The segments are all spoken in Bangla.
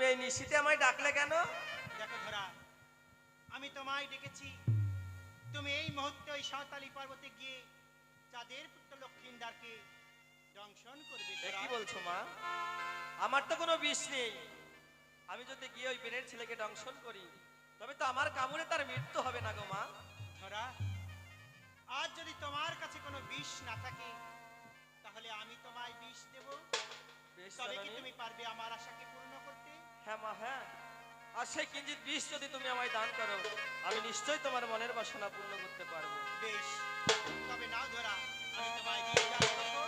তুমি এই নিশিতে আমায় ডাকলে কেন? দেখো ধরা, আমি তোমায় ডেকেছি, তুমি এই মুহূর্তে ওই সাঁওতালি পর্বতে গিয়ে চাঁদের পুত্র লক্ষিন্দারকে দংশন করবে। কি বলছো মা? আমার তো কোনো বিষ নেই। আমি যদি গিয়ে ওই বেনের ছেলেকে দংশন করি তবে তো আমার কামড়ে তার মৃত্যু হবে না গো মা। ধরা, আজ যদি তোমার কাছে কোনো বিষ না থাকে তাহলে আমি তোমায় বিষ দেব। তবে কি তুমি পারবে আমার আশাকে পূর্ণ করতে? হ্যাঁ মা, হ্যাঁ। আর সেই কিঞ্চিত বিষ যদি তুমি আমায় দান করো আমি নিশ্চয়ই তোমার মনের বাসনা পূর্ণ করতে পারবো। বেশ, তবে নাও ধরা, আমি তোমায় বিষ দান করবো।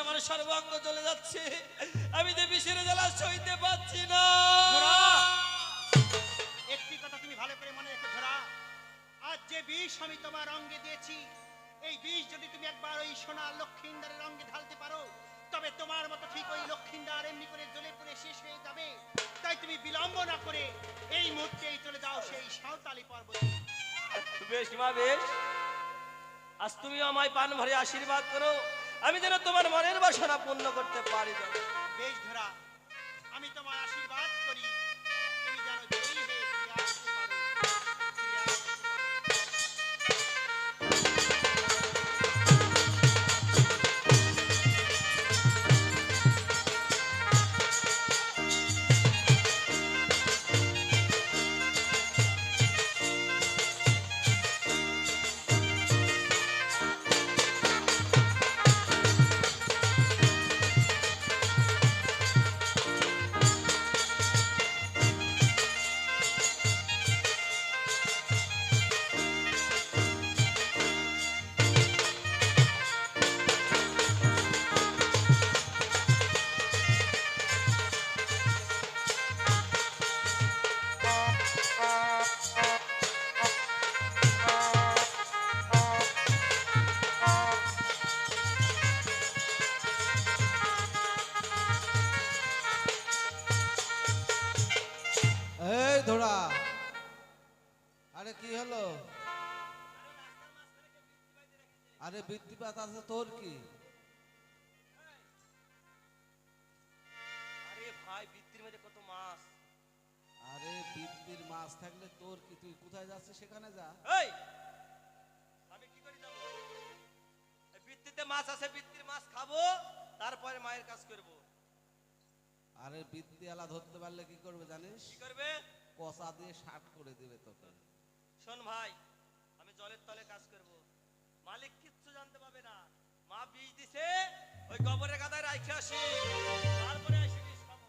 আমার সর্বাঙ্গ চলে যাচ্ছে, আমি যে বিষের জ্বালা সইতে পারছি না। একটি কথা তুমি ভালো করে মনে রেখো ধরা, আজ যে বিষ আমি তোমার অঙ্গে দিয়েছি, এই বিষ যদি তুমি একবার ওই সোনা লক্ষিন্দারের অঙ্গে ঢালতে পারো তবে তোমার মতো ঠিক ওই লক্ষিন্দার এমনি করে জ্বলে পুড়ে শেষ হয়ে যাবে। তাই তুমি বিলম্ব না করে এই মুহূর্তেই চলে যাও সেই সাঁওতালি পর্বতে। বেশ মা, বেশ। আজ তুমি আমায় পান ভরে আশীর্বাদ করো, আমি যেন তোমার মনের বাসনা পূর্ণ করতে পারি। বেশ ধরা, আমি তোমায় আশীর্বাদ করি, তুমি যেন জয়ী হয়ে ফিরে আসতে পারো। ধরা, আরে কি হলো? আরে বৃত্তিপাত আছে তোর কি? আরে ভাই, বৃত্তির মধ্যে কত মাছ। আরে বৃত্তির মাছ থাকলে তোর কি? তুই কোথায় যাচ্ছিস সেখানে যা। এই আমি কি করে যাব? বৃত্তিতে মাছ আছে, বৃত্তির মাছ খাবো, তারপরে মায়ের কাজ করব। আরে বৃত্তি আলা ধরতে পারলে কি করবে জানিস? কি করবে? কষা দিয়ে শার্ট করে দিবে তোকে। শোন ভাই, আমি জলের তলে কাজ করব, মালিক কিচ্ছু জানতে পাবে না। মা বীজ দিছে, ওই গোবরের গাদায় রাইখে আসি, তারপরে আসি বীজ খাবো।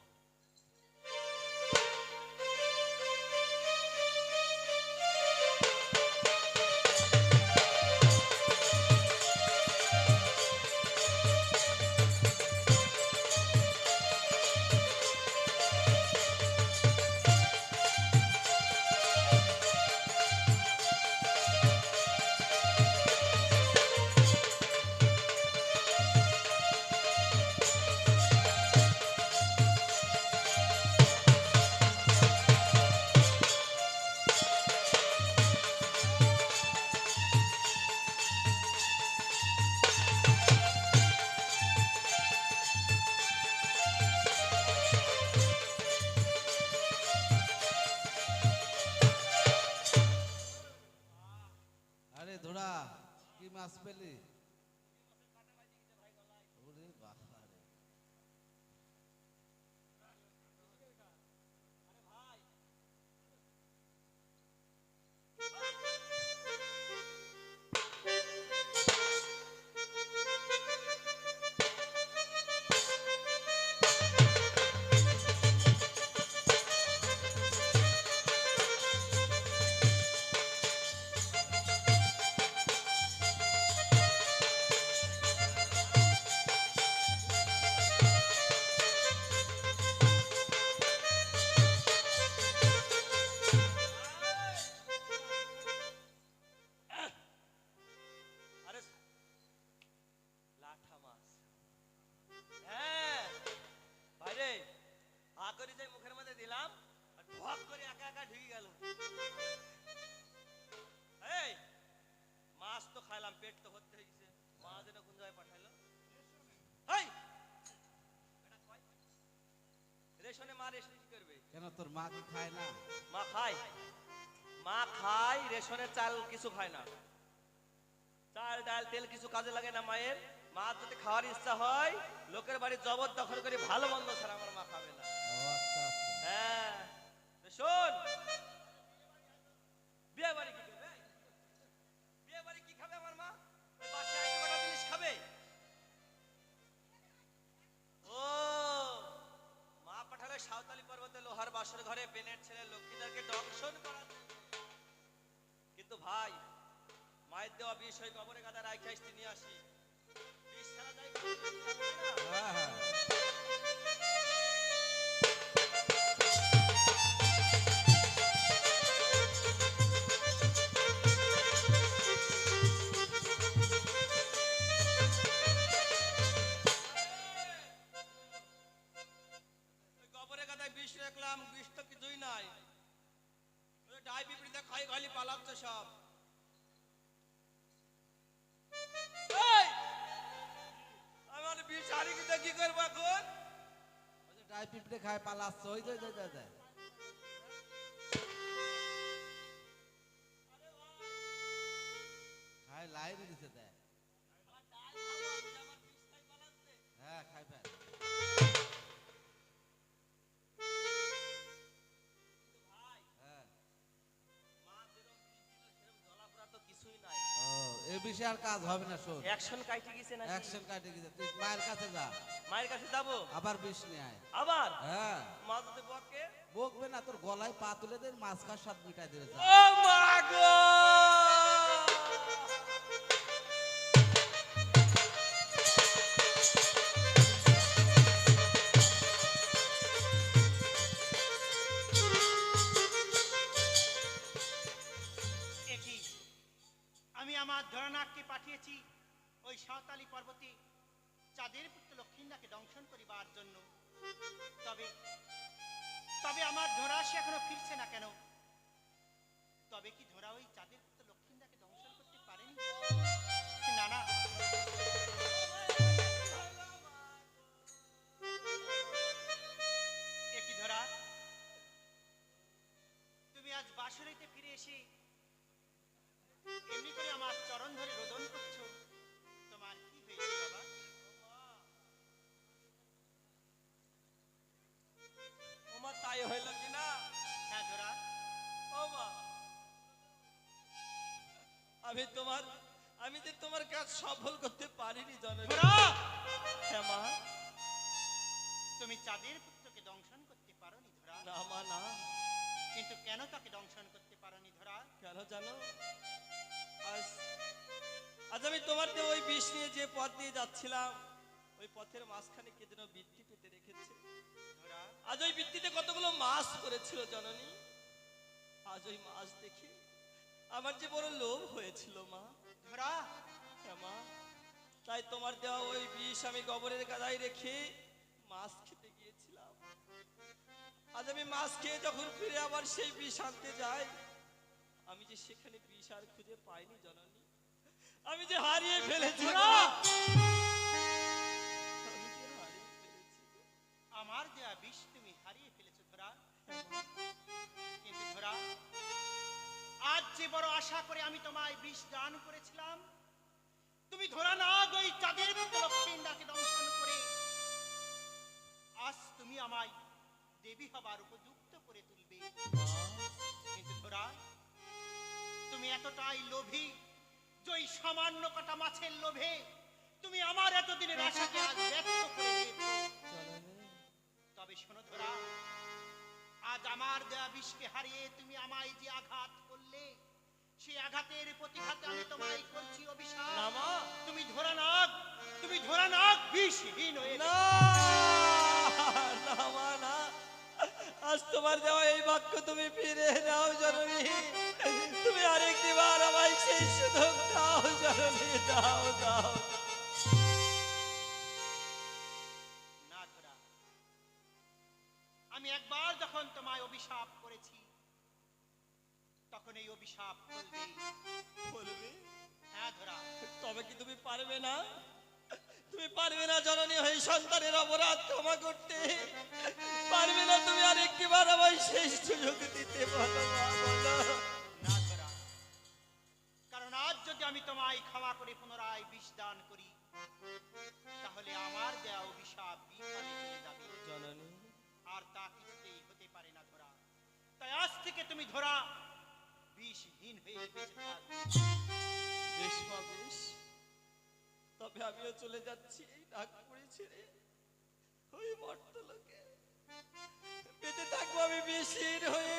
আরে ধরা, কি মাছ পেলি? ওরে বাবা রে। কোথায় পাঠাইলো? হেই! এটা কয়? রেশনে মা রেশন কি করবে? কেন তোর মা কি খায় না? মা খায়, মা খায়, রেশনের চাল কিছু খায় না। চাল ডাল তেল কিছু কাজে লাগে না মায়ের। মা যদি খাওয়ার ইচ্ছা হয় লোকের বাড়ি জবরদখল করে ভালো মন্দ ছাড়া আমার মা খাবে না। ও আচ্ছা আচ্ছা। হ্যাঁ, তো শোন, বিয়ে বাড়ি কি করবে? বিয়ে বাড়ি কি খাবে আমার মা? ওই বাসায় আইটো কটা জিনিস খাবে। ও, মা পাঠালে সাঁওতালি পর্বতে লোহার বাসর ঘরে বেনের ছেলে লক্ষ্মীদারকে দংশন করার জন্য। কিন্তু ভাই, মায়ের দেওয়া বিষ ওই কবরে গাদা রাইখা আসতে নিয়ে আসি। বিষ ছাড়া যায় না। হ্যাঁ হ্যাঁ। ওই কবরে গাদায় বিষ রাখলাম, বিষ তো কিছুই নাই। ওই ডাই পিঁপড়িতে খাই খালি পালাচ্ছে সব। এই, আমার বিষ হারিয়ে গেছে, কি করবো এখন? ওই যে ডাই পিঁপড়ে খায় পালাচ্ছে, ওই যে যায়। খায় লাইনে দিছে দেয়। আমার ডাই খাবো, যে আমার বিষ খাই পালাচ্ছে। হ্যাঁ খাই ফেল। কিন্তু ভাই, হ্যাঁ। মা যেরকম বিষ দিল সেরকম জ্বলাপোড়া তো কিছুই নাই। ও এ বিষয়ে আর কাজ হবে না, শোন। অ্যাকশন কাইটে গেছে নাকি? অ্যাকশন কাটে গেছে, তুই মায়ের কাছে যা, মায়ের কাছে যাবো আবার বিষ নিয়ে আয়। আবার? হ্যাঁ। মা যদি বকে? বকবে না, তোর গলায় পা তুলে দে, মাছ খাওয়ার স্বাদ মিটাই দেবে যা। ও মা গো! একই আমি আমার ধরনাককে পাঠিয়েছি ওই সাঁওতালি পর্বতে চাঁদের পুত্র লক্ষ্মীন্দাকে দংশন করিবার জন্য। তবে তবে আমার ধরা সে এখনো ফিরছে না কেন? তবে কি ধরা ওই চাঁদের পুত্র লক্ষ্মীন্দাকে দংশন করতে পারেনি? না না, একই ধরা, তুমি আজ বাসরিতে ফিরে এসে এমনি করে আমার চরণ ধরে রোদন করছো, তোমার কি হয়েছে বাবা? ও মা, তাই হইল কিনা? হ্যাঁ ধরা, ও মা, আমি যে তোমার কাজ সফল করতে পারিনি জননী। ধরা, হ্যাঁ মা। তুমি চাঁদের পুত্রকে দংশন করতে পারোনি ধরা। না মা না। কিন্তু কেন তাকে দংশন করতে পারোনি ধরা? কেন জানো? আজ আজ আমি তোমার দিয়ে ওই বিষ নিয়ে যে পথ দিয়ে যাচ্ছিলাম, ওই পথের মাঝখানে কে যেন বৃত্তি পেতে রেখেছে। ধরা, আজ ওই বৃত্তিতে কতগুলো মাছ পড়েছিল জননী। আজ ওই মাছ দেখে আমার যে বড় লোভ হয়েছিল মা। ধরা, হ্যাঁ মা, তাই তোমার দেওয়া ওই বিষ আমি গোবরের গাদায় রেখে মাছ খেতে গিয়েছিলাম। আজ আমি মাছ খেয়ে যখন ফিরে আবার সেই বিষ আনতে যাই, আমি যে সেখানে বিষ আর খুঁজে পাইনি জননী। আমি যে হারিয়ে ফেলেছি ধরা, মা। আমি যে হারিয়ে ফেলেছি। আমার দেয়া বিষ তুমি হারিয়ে ফেলেছো ধরা। হ্যাঁ মা। কিন্তু ধরা, আজ যে বড় আশা করে আমি তোমায় বিষ দান করেছিলাম, তুমি ধরা না ওই চাঁদের পুত্র লক্ষ্মীন্দাকে দংশন করে আজ তুমি আমায় দেবী হবার উপযুক্ত করে তুলবে। কিন্তু ধরা, তুমি এতটাই লোভী যে ওই সামান্য কটা মাছের লোভে তুমি আমার এতদিনের আশাকে আজ ব্যর্থ করে দিয়েছো। তবে শোনো ধরা, আজ আমার দেয়া বিষকে হারিয়ে তুমি আমায় যে আঘাত করলে, সেই আঘাতের প্রতিঘাতে আমি তোমায় করছি অভিশাপ। না মা। তুমি ধরা নাগ বিষহীন হয়ে না না মা না, আজ তোমার দেওয়া এই বাক্য তুমি ফিরে নাও জননী। তুমি আরেকবার আমায় সেই সুযোগ দাও জননী, দাও দাও। না ধরা, আমি একবার যখন তোমায় অভিশাপ করেছি তখন এই অভিশাপ বলবে। বলবে? হ্যাঁ ধরা, তবে কি তুমি পারবে না? তুমি পারবে না জননী হয়ে সন্তানের অপরাধ ক্ষমা করতে? পারবে না তুমি আর একটিবার আমায় শেষ সুযোগ দিতে? বলো মা, বলো। না ধরা, কারণ আজ যদি আমি তোমায় ক্ষমা করে পুনরায় বিষ দান করি, তাহলে আমার দেয়া অভিশাপ বিফলে চলে যাবে জননী, আর তা কিছুতেই হতে পারে না ধরা। তাই আজ থেকে তুমি ধরা বিষহীন হয়ে বেঁচে থাক। বেশ মা, বেশ। তবে আমিও চলে যাচ্ছি এই নাগপুরে ছেড়ে ওই মর্তলোকে। বেঁচে থাকবো আমি বিষহীন হয়ে,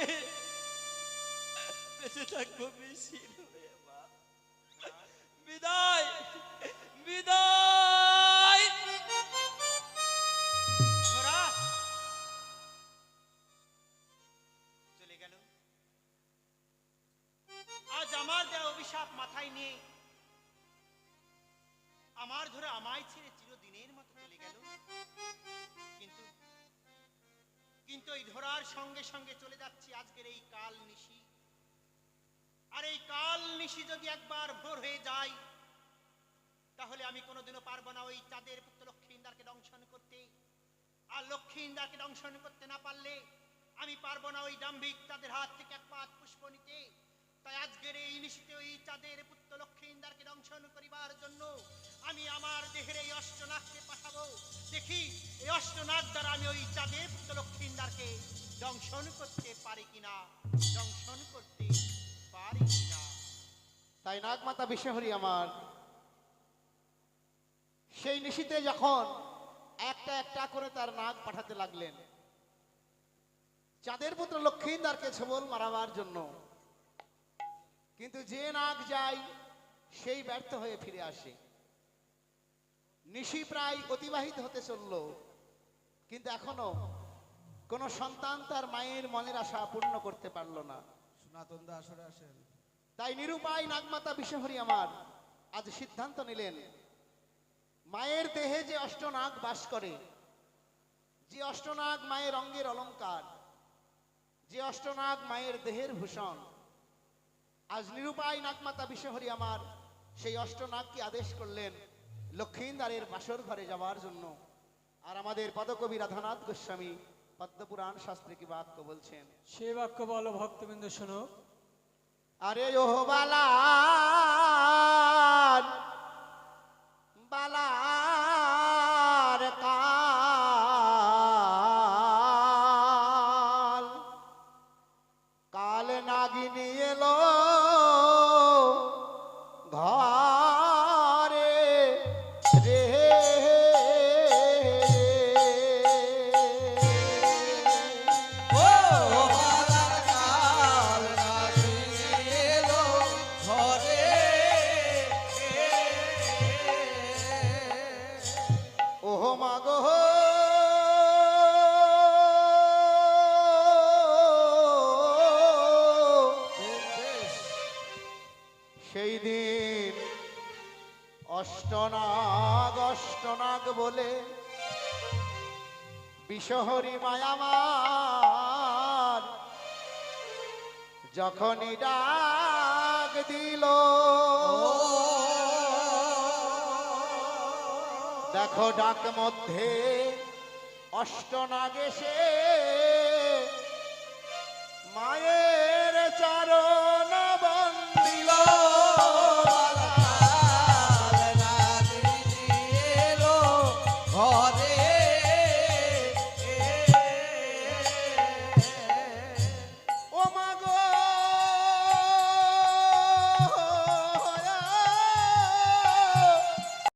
বেঁচে থাকবো বিষহীন হয়ে। মা, বিদায়, বিদায়। ধরা চলে গেল। আজ আমার দেয়া অভিশাপ মাথায় নিয়ে আমার ধরে আমায় ছেড়ে চিরদিনের মতো চলে গেল। কিন্তু কিন্তু এই ধরার সঙ্গে সঙ্গে চলে যাচ্ছি আজকের এই কাল নিশি। আর এই কাল নিশি যদি একবার ভোর হয়ে যায়, তাহলে আমি কোনোদিনও পারবো না ওই চাঁদের পুত্র লক্ষ্মীন্দারকে দংশন করতে। আর লক্ষ্মীন্দারকে দংশন করতে না পারলে আমি পারবো না ওই ডাম্ভিক তাদের হাত থেকে এক পাত পুষ্প নিতে। তাই আজকের এই নিশিতে ওই চাঁদের পুত্র লক্ষ্মীন্দারকে দংশন করিবার জন্য আমি আমার দেহের এই অষ্টনাগকে পাঠাবো। দেখি এই অষ্টনাগ দ্বারা আমি ওই চাঁদের পুত্র লক্ষ্মীন্দারকে দংশন করতে পারি কিনা, দংশন করতে পারি কিনা। তাই নাগমাতা বিশ্বহরি আমার সেই নিশিতে যখন একটা একটা করে তার নাগ পাঠাতে লাগলেন চাঁদের পুত্র লক্ষ্মীন্দারকে ছবল মারাবার জন্য, কিন্তু যে নাগ যায় সেই ব্যর্থ হয়ে ফিরে আসে। নিশি প্রায় অতিবাহিত হতে চলল, কিন্তু এখনো কোনো সন্তান তার মায়ের মনের আশা পূর্ণ করতে পারল না। সনাতন দা আসরে আসেন। তাই নিরুপায় নাগমাতা বিশ্বহরি আমার আজ সিদ্ধান্ত নিলেন, মায়ের দেহে যে অষ্টনাগ বাস করে, যে অষ্টনাগ মায়ের অঙ্গের অলংকার, যে অষ্টনাগ মায়ের দেহের ভূষণ, আজ নিরুপায় নাগমাতা বিশ্বহরি আমার সেই অষ্টনাগকে আদেশ করলেন লক্ষ্মীন্দারের বাসর ঘরে যাওয়ার জন্য। আর আমাদের পদকবি রাধানাথ গোস্বামী পদ্মপুরাণ শাস্ত্রে কি বাক্য বলছেন? সে বাক্য বলো ভক্তবৃন্দ শোনো। আরে ও বালার বালার কাল, কাল নাগিনী এলো ঘরে রে। ও বালার কাল নাগিনী এলো ঘরে। ওহ মাগো বেশ। সেই দিন অষ্টনাগ অষ্টনাগ বলে বিশ্বহরি মায়ামার যখনই ডাক দিল, দেখো ডাক মধ্যে অষ্টনাগ এসে মায়ের